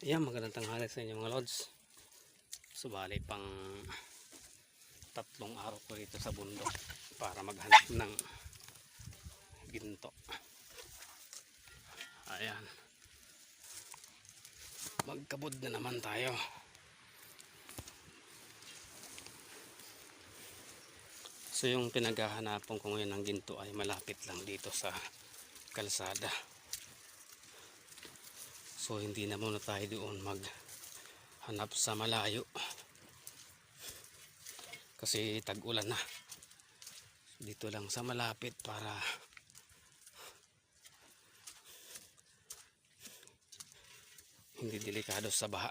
Yan, magandang tanghali sa inyo mga lods. Subali pang 3 araw ko rito sa bundok para maghanap ng ginto. Ayan, magkabod na naman tayo. So yung pinaghahanapan ko ngayon ng ginto ay malapit lang dito sa kalsada. So hindi na muna tayo doon maghanap sa malayo kasi tag-ulan na. Dito lang sa malapit para hindi delikado sa baha.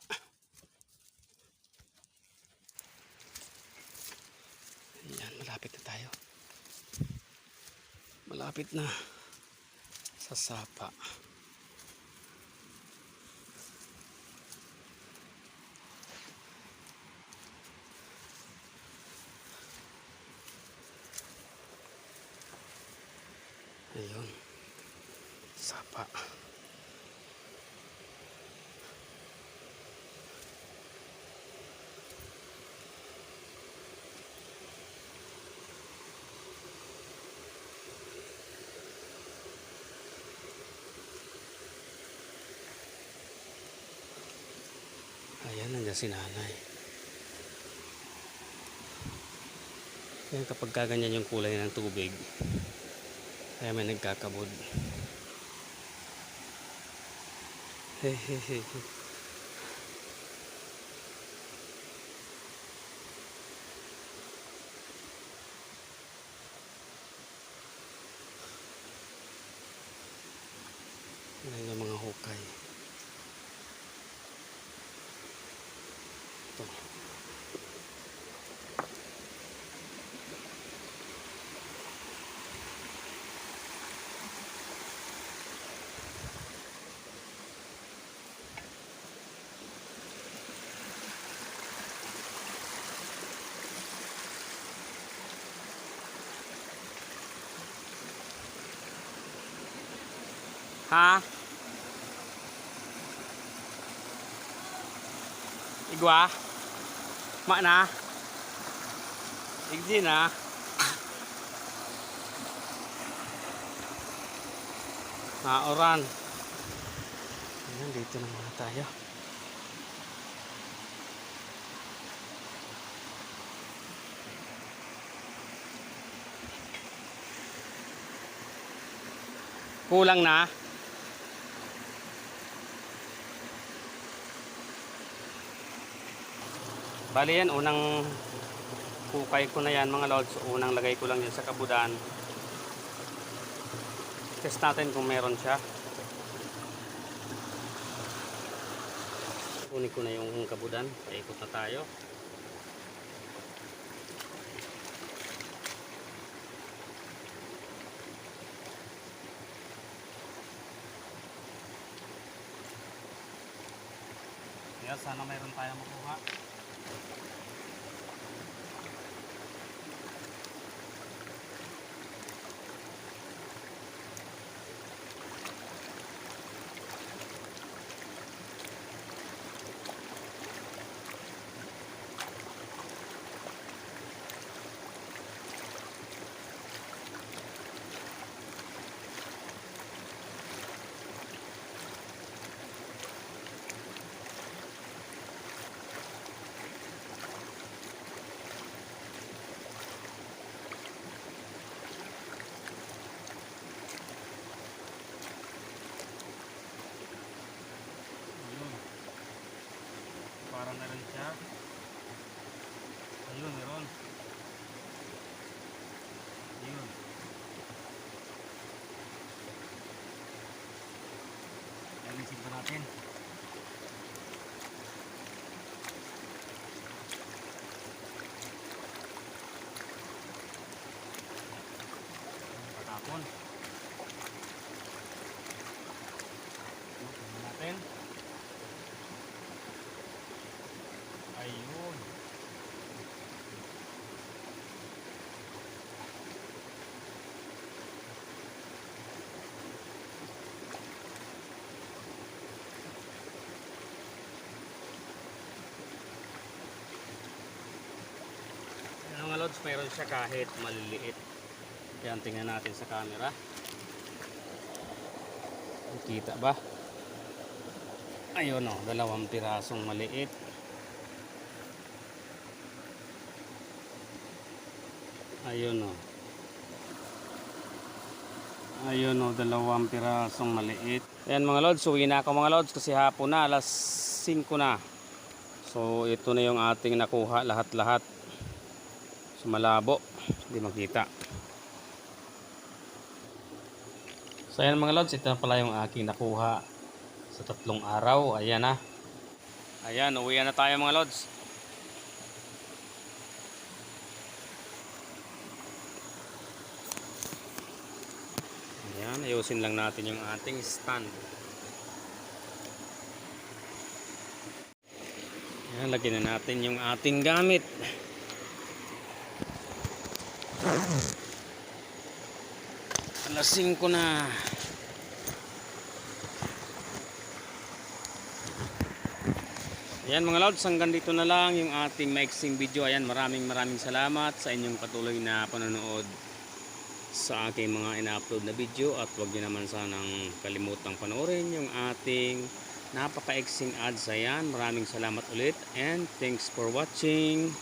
Ayan, malapit na tayo. Malapit na sa sapa. Ayun, sapa. Ayan, nandiyan si nanay. Ayan, kapag kaganyan yung kulay ng tubig, kaya may nagkakabod. Hehehe. Ayan yung mga hukay. Ito. Ha? Igwa? Mak na? Igdi na? Oran. Ayan, dito na muna tayo. Kulang na? Bali yan, unang hukay ko na yan mga lods. Unang lagay ko lang yan sa kabudan. Test natin kung meron siya. Kunin ko na yung kabudan. Paikot na tayo. Kaya sana mayroon tayong makuha. Parang na rin siya. Ayun, meron. Ayun. Alisin pa natin. Patapon. Tingnan natin. Ayun. lods, mayroon siya kahit maliliit. Yan, tingnan natin sa camera. Kita ba? Ayun o, 2 pirasong maliit. Ayun o. Ayun o, 2 pirasong maliit. Ayan mga lods, uwi na ako mga lods kasi hapon na, alas 5 na. So ito na yung ating nakuha lahat-lahat. So malabo, hindi makita. So ayan mga lods, ito na pala yung aking nakuha sa 3 araw. Ayan na. Ayan, uwi na tayo mga lods. Ayan, ayusin lang natin yung ating stand. Ayan, lagyan na natin yung ating gamit. Alas 5 na. Ayan mga lods, hanggang dito na lang yung ating maiksing video. Ayan, maraming salamat sa inyong patuloy na panonood sa aking mga ina-upload na video. At huwag niyo naman sanang kalimutang panoorin yung ating napaka-iksing ads. Ayan, maraming salamat ulit and thanks for watching.